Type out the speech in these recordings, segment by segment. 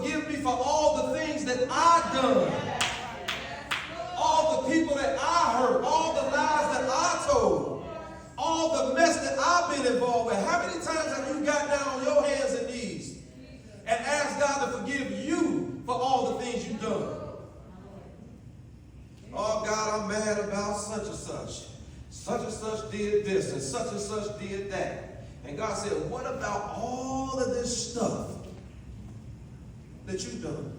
forgive me for all the things that I've done. All the people that I hurt, all the lies that I told, all the mess that I've been involved with. How many times have you got down on your hands and knees and asked God to forgive you for all the things you've done? Oh, God, I'm mad about such and such. Such and such did this and such did that. And God said, what about all of this stuff that you've done?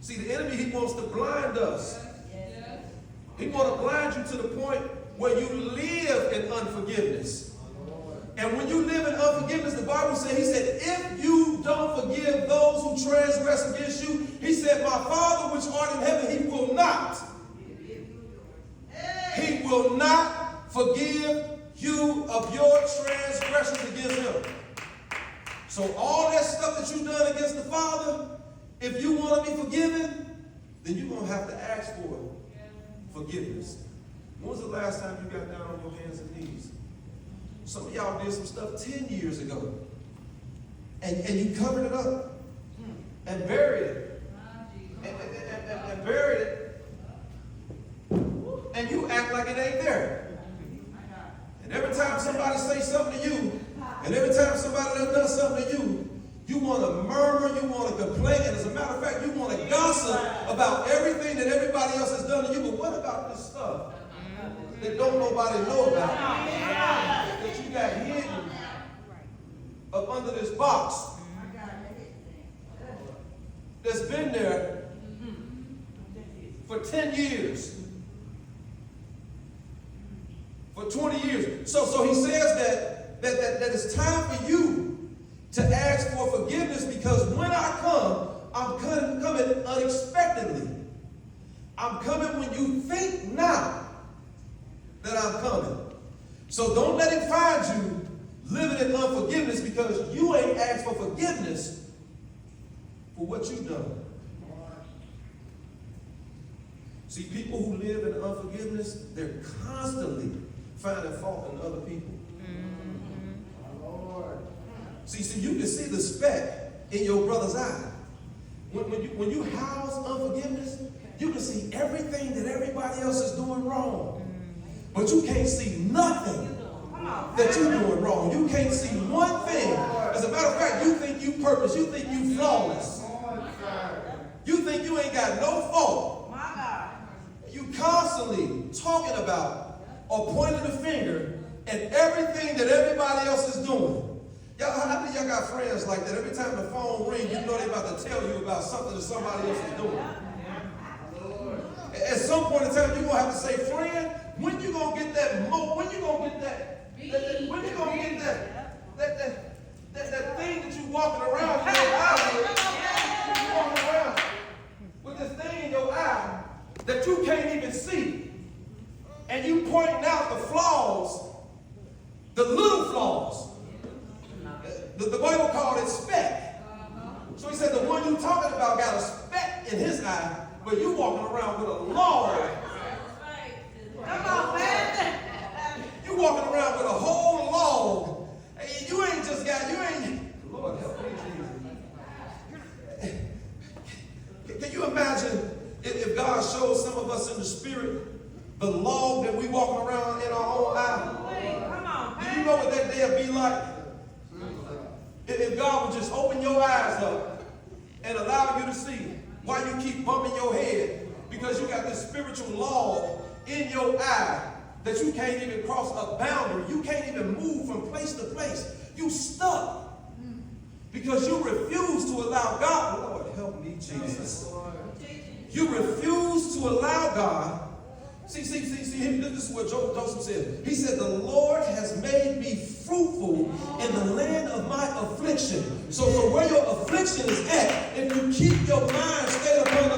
See, the enemy, he wants to blind us. He wants to blind you to the point where you live in unforgiveness. And when you live in unforgiveness, the Bible said, he said, if you don't forgive those who transgress against you, he said, my Father which art in heaven, he will not forgive you of your transgressions against him. So all that stuff that you've done against the Father, if you want to be forgiven, then you're going to have to ask for forgiveness. When was the last time you got down on your hands and knees? Some of y'all did some stuff 10 years ago. And you covered it up and buried it. And buried it. And you act like it ain't there. And every time somebody says something to you, and every time somebody does something to you, you want to murmur, you want to complain, and as a matter of fact, you want to gossip about everything that everybody else has done to you. But what about this stuff that don't nobody know about? That you got hidden up under this box that's been there for 10 years, for 20 years. So he says that it's time for you to ask for forgiveness, because when I come, I'm coming unexpectedly. I'm coming when you think not that I'm coming. So don't let it find you living in unforgiveness, because you ain't asked for forgiveness for what you've done. See, people who live in unforgiveness, they're constantly finding fault in other people. See, you can see the speck in your brother's eye. When you house unforgiveness, you can see everything that everybody else is doing wrong. But you can't see nothing that you're doing wrong. You can't see one thing. As a matter of fact, you think you purpose. You think you flawless. You think you ain't got no fault. You constantly talking about or pointing the finger at everything that everybody else is doing. Y'all, how many of y'all got friends like that? Every time the phone rings, you know they're about to tell you about something that somebody else is doing. At some point in time, you're going to have to say, friend, when you going to get that when you going to get when you going to get that thing that you walking around in your eye with, you walking around with this thing in your eye that you can't even see, and you pointing out the flaws, the little flaws. The Bible called it speck. So he said the one you talking about got a speck in his eye, but you walking around with a log. Come on, man. You walking around with a whole log. Hey, you ain't just got, Lord help me, Jesus. Can you imagine if God showed some of us in the spirit the log that we walking around in our own eye? Come on, man. Do you know what that day would be like? If God would just open your eyes up and allow you to see why you keep bumping your head, because you got this spiritual log in your eye that you can't even cross a boundary. You can't even move from place to place. You stuck because you refuse to allow God. Lord, help me, Jesus. You refuse to allow God. See, this is what Joseph said. He said, the Lord has made me fruitful in the land of my affliction. So where your affliction is at, if you keep your mind stayed upon the